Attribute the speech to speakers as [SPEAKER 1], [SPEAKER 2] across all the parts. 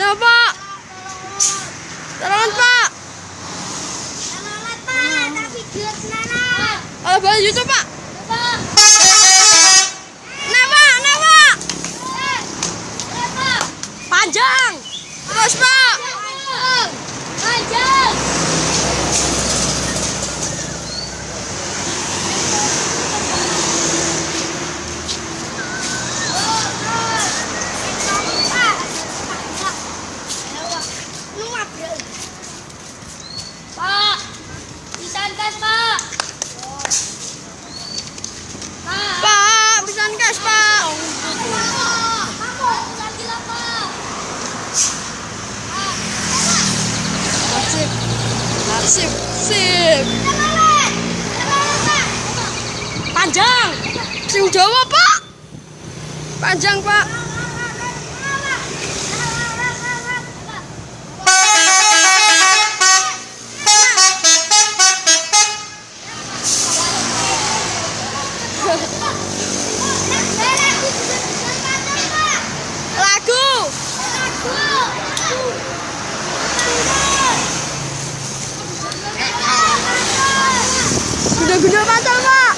[SPEAKER 1] Nah, Pak. Tolongan, Pak.
[SPEAKER 2] Tolongan, Pak. Tapi duit nana.
[SPEAKER 1] Ada baju tuh, Pak. Nah, Pak. Nah, Pak. Panjang. Terus, Pak.
[SPEAKER 2] Panjang. Pak, pisan gas, Pak.
[SPEAKER 1] Pak, pisan gas, Pak. Sip. Sip, sip. Panjang. Sing Jawa, Pak. Panjang, Pak. Lagu. Guna-guna pantal, Pak.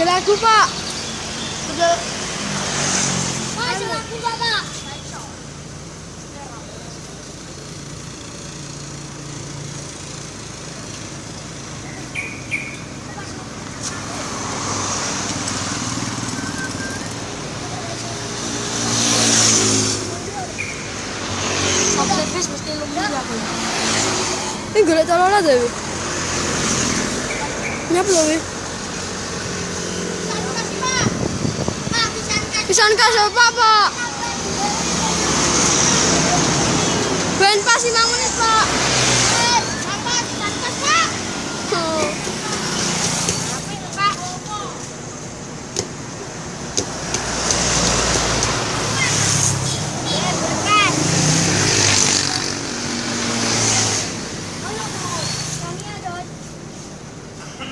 [SPEAKER 1] Lagu, Pak. Servis mesti lumrah aku. Ini golek calon aja, Wi. Nyap lho, Wi. Pisan kas Pak. Ben pas 5 menit, Pak.
[SPEAKER 2] Sampai pisan kas, Pak.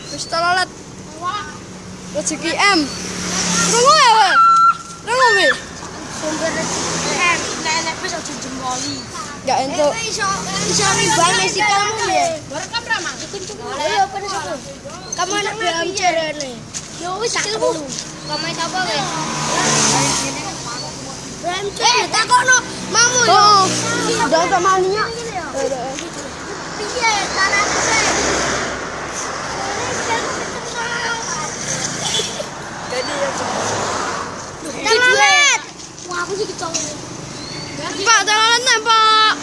[SPEAKER 1] Wis tololet. Rezeki M. Rungu ya, Wi. Rungu, Wi.
[SPEAKER 2] Sumber nenek wis aja jemboli.
[SPEAKER 1] Enggak entuk.
[SPEAKER 2] Iso rimbang mesti kamu ya. Rekam ramah. Ayo apa nih satu? Kamu anak BMC rene. Yo wis ilmu. Kamu sapa wis? BMC takono mamu yo.
[SPEAKER 1] Udah tak mania.
[SPEAKER 2] Piye tanane sih?
[SPEAKER 1] Jadi ya.
[SPEAKER 2] Telolet. Wah, aku sih kecong.
[SPEAKER 1] Pak, tololetnya, Pak.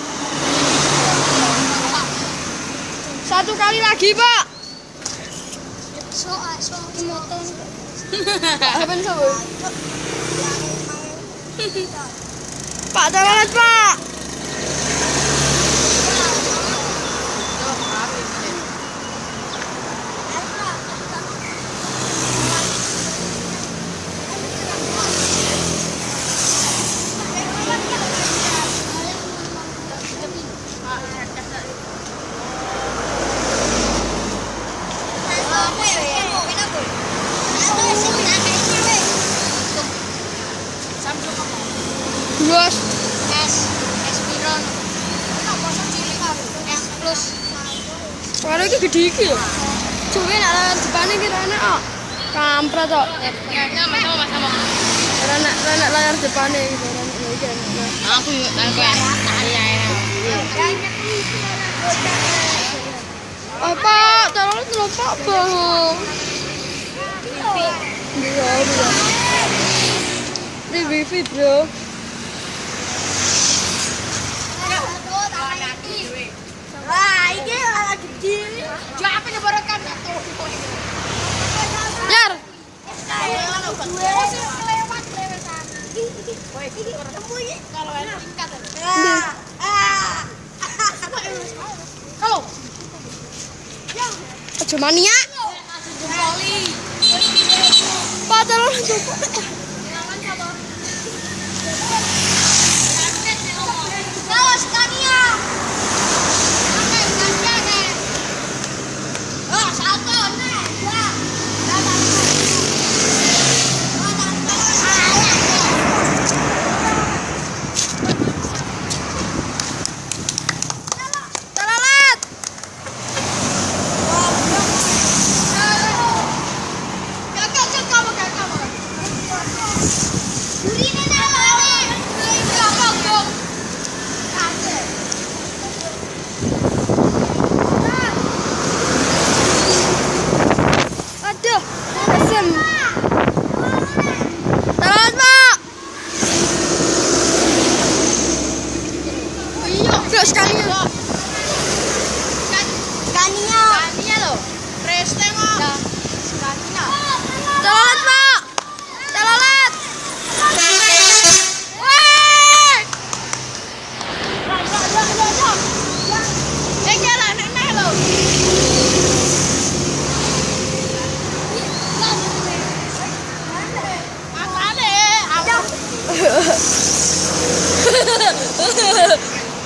[SPEAKER 1] Satu kali lagi, Pak.
[SPEAKER 2] So motor.
[SPEAKER 1] Apa nih, Sob? Pak, tololet, Pak. Bos.
[SPEAKER 2] S Piron. Kenapa sih cilik aku? S plus.
[SPEAKER 1] Suara iki gede iki lho. Coba nek depane ki rene kok. Kampret kok.
[SPEAKER 2] Sama.
[SPEAKER 1] Rene layar depane iki rene iki.
[SPEAKER 2] Aku tanya.
[SPEAKER 1] Apa? Tolong Pak, Bang. Iya. Ini wifi, Bro.
[SPEAKER 2] Wah, ini lagi gede. Jangan nyebarkan satu.
[SPEAKER 1] Yar.
[SPEAKER 2] Kalau
[SPEAKER 1] Aja mania.
[SPEAKER 2] jempoli.
[SPEAKER 1] Padahal coba.
[SPEAKER 2] Kalau Scania. Oh, satu nih. Dua.
[SPEAKER 1] Talalat. Aduh, asem. Talalat, Pak. Iya, terus sekali.
[SPEAKER 2] Scania loh. Reste mah. Scania.
[SPEAKER 1] Talalat, Pak. Talalat. Weh.
[SPEAKER 2] Jalan enak loh. Makanya,